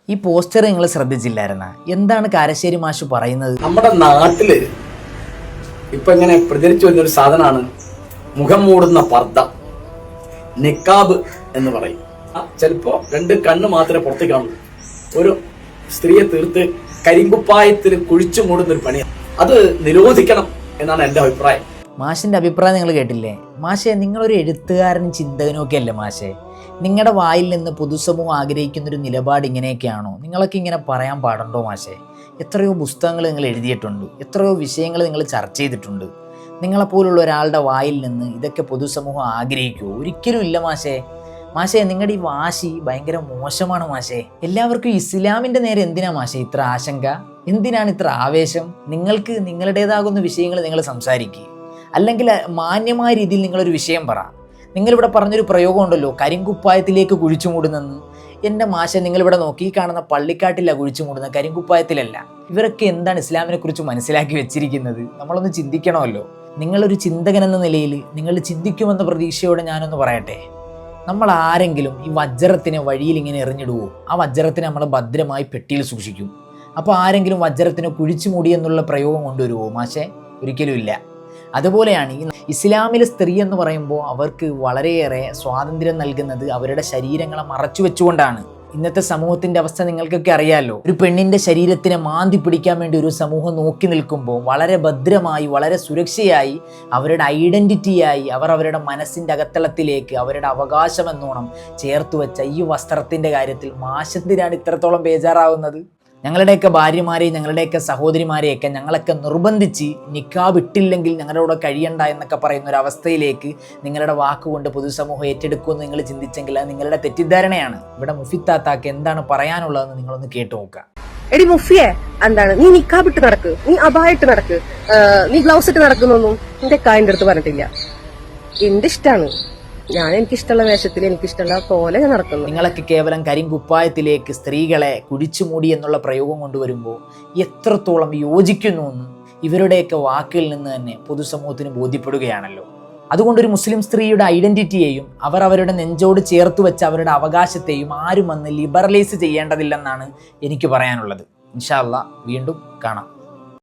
ഈ പോസ്റ്റർ നിങ്ങൾ ശ്രദ്ധിച്ചില്ലായിരുന്ന? എന്താണ് കാരശ്ശേരി മാഷ് പറയുന്നത്? നമ്മുടെ നാട്ടില് ഇപ്പൊ ഇങ്ങനെ പ്രചരിച്ചു വരുന്നൊരു സാധനമാണ് മുഖം മൂടുന്ന പർദ്ദ, നിക്കാബ് എന്ന് പറയും. ചിലപ്പോ 2 കണ്ണ് മാത്രമേ പുറത്തേക്ക് കാണൂ. ഒരു സ്ത്രീയെ തീർത്ത് കരിങ്കുപ്പായത്തിൽ കുഴിച്ചു മൂടുന്ന ഒരു പണിയാണ്. അത് നിരോധിക്കണം എന്നാണ് എൻ്റെ അഭിപ്രായം. മാഷിന്റെ അഭിപ്രായം നിങ്ങൾ കേട്ടില്ലേ? മാഷെ, നിങ്ങളൊരു എഴുത്തുകാരനും ചിന്തകനും ഒക്കെ അല്ലേ മാഷെ? നിങ്ങളുടെ വായിൽ നിന്ന് പൊതുസമൂഹം ആഗ്രഹിക്കുന്നൊരു നിലപാട് ഇങ്ങനെയൊക്കെയാണോ? നിങ്ങളൊക്കെ ഇങ്ങനെ പറയാൻ പാടുണ്ടോ മാഷെ? എത്രയോ പുസ്തകങ്ങൾ നിങ്ങൾ എഴുതിയിട്ടുണ്ട്, എത്രയോ വിഷയങ്ങൾ നിങ്ങൾ ചർച്ച ചെയ്തിട്ടുണ്ട്. നിങ്ങളെപ്പോലുള്ള ഒരാളുടെ വായിൽ നിന്ന് ഇതൊക്കെ പൊതുസമൂഹം ആഗ്രഹിക്കുമോ? ഒരിക്കലും ഇല്ല മാഷെ. മാഷെ, നിങ്ങളുടെ ഈ വാശി ഭയങ്കര മോശമാണ് മാഷെ. എല്ലാവർക്കും ഇസ്ലാമിൻ്റെ നേരെ എന്തിനാ മാഷെ ഇത്ര ആശങ്ക? എന്തിനാണ് ഇത്ര ആവേശം? നിങ്ങൾക്ക് നിങ്ങളുടേതാകുന്ന വിഷയങ്ങൾ നിങ്ങൾ സംസാരിക്കുക, അല്ലെങ്കിൽ മാന്യമായ രീതിയിൽ നിങ്ങളൊരു വിഷയം പറ. നിങ്ങളിവിടെ പറഞ്ഞൊരു പ്രയോഗം ഉണ്ടല്ലോ, കരിങ്കുപ്പായത്തിലേക്ക് കുഴിച്ചു മൂടുന്നെന്ന്. എൻ്റെ മാഷ, നിങ്ങളിവിടെ നോക്കി, ഈ കാണുന്ന പള്ളിക്കാട്ടില്ല കുഴിച്ചു മൂടുന്നത്, കരിങ്കുപ്പായത്തിലല്ല. ഇവരൊക്കെ എന്താണ് ഇസ്ലാമിനെ കുറിച്ച് മനസ്സിലാക്കി വെച്ചിരിക്കുന്നത്? നമ്മളൊന്ന് ചിന്തിക്കണമല്ലോ. നിങ്ങളൊരു ചിന്തകൻ എന്ന നിലയിൽ നിങ്ങൾ ചിന്തിക്കുമെന്ന പ്രതീക്ഷയോടെ ഞാനൊന്ന് പറയട്ടെ. നമ്മൾ ആരെങ്കിലും ഈ വജ്രത്തിനെ വഴിയിൽ ഇങ്ങനെ എറിഞ്ഞിടുവോ? ആ വജ്രത്തിനെ നമ്മൾ ഭദ്രമായി പെട്ടിയിൽ സൂക്ഷിക്കും. അപ്പോൾ ആരെങ്കിലും വജ്രത്തിനെ കുഴിച്ചു മൂടി എന്നുള്ള പ്രയോഗം കൊണ്ടുവരുമോ മാഷെ? ഒരിക്കലും ഇല്ല. അതുപോലെയാണ് ഈ ഇസ്ലാമിലെ സ്ത്രീ എന്ന് പറയുമ്പോൾ അവർക്ക് വളരെയേറെ സ്വാതന്ത്ര്യം നൽകുന്നത് അവരുടെ ശരീരങ്ങളെ മറച്ചു വെച്ചുകൊണ്ടാണ്. ഇന്നത്തെ സമൂഹത്തിൻ്റെ അവസ്ഥ നിങ്ങൾക്കൊക്കെ അറിയാമല്ലോ. ഒരു പെണ്ണിൻ്റെ ശരീരത്തിനെ മാന്തി പിടിക്കാൻ വേണ്ടി ഒരു സമൂഹം നോക്കി നിൽക്കുമ്പോൾ വളരെ ഭദ്രമായി, വളരെ സുരക്ഷയായി, അവരുടെ ഐഡൻറ്റിറ്റിയായി അവർ അവരുടെ മനസ്സിൻ്റെ അകത്തളത്തിലേക്ക് അവരുടെ അവകാശം എന്നോണം ചേർത്ത് വെച്ച ഈ വസ്ത്രത്തിൻ്റെ കാര്യത്തിൽ മാഷെന്തിനാണ് ഇത്രത്തോളം ബേജാറാവുന്നത്? ഞങ്ങളുടെയൊക്കെ ഭാര്യമാരെയും ഞങ്ങളുടെയൊക്കെ സഹോദരിമാരെയൊക്കെ ഞങ്ങളൊക്കെ നിർബന്ധിച്ച് നിക്കാബ് ഇട്ടില്ലെങ്കിൽ ഞങ്ങളുടെ കഴിയണ്ട എന്നൊക്കെ പറയുന്ന ഒരു അവസ്ഥയിലേക്ക് നിങ്ങളുടെ വാക്കുകൊണ്ട് പൊതുസമൂഹം ഏറ്റെടുക്കുമെന്ന് നിങ്ങൾ ചിന്തിച്ചെങ്കിൽ അത് നിങ്ങളുടെ തെറ്റിദ്ധാരണയാണ്. ഇവിടെ മുഫിത്താത്താക്ക് എന്താണ് പറയാനുള്ളതെന്ന് നിങ്ങളൊന്ന് കേട്ടു നോക്കുക. എടി മുഫിയെ, എന്താണ് നീ നിക്കാബ് ഇട്ട് നടക്ക്, നീ അബായിട്ട് നടക്ക്, നീ ഗ്ലൗസ് ഇട്ട് നടക്കുന്നൊന്നും എന്റെ കായന്റെ അടുത്ത് പറഞ്ഞിട്ടില്ല. എന്റെ ഇഷ്ടാണ്, ഞാൻ എനിക്കിഷ്ടമുള്ള വേഷത്തിൽ എനിക്കിഷ്ടമുള്ള പോലെ ഞാൻ നടക്കുന്നു. നിങ്ങളൊക്കെ കേവലം കരിങ്കുപ്പായത്തിലേക്ക് സ്ത്രീകളെ കുഴിച്ചുമൂടി എന്നുള്ള പ്രയോഗം കൊണ്ടുവരുമ്പോൾ എത്രത്തോളം യോജിക്കുന്നു എന്ന് ഇവരുടെയൊക്കെ വാക്കുകളിൽ നിന്ന് തന്നെ പൊതുസമൂഹത്തിന് ബോധ്യപ്പെടുകയാണല്ലോ. അതുകൊണ്ടൊരു മുസ്ലിം സ്ത്രീയുടെ ഐഡന്റിറ്റിയെയും അവർ അവരുടെ നെഞ്ചോട് ചേർത്ത് വെച്ച അവരുടെ അവകാശത്തെയും ആരും വന്ന് ലിബറലൈസ് ചെയ്യേണ്ടതില്ലെന്നാണ് എനിക്ക് പറയാനുള്ളത്. ഇൻഷാ അല്ലാഹ് വീണ്ടും കാണാം.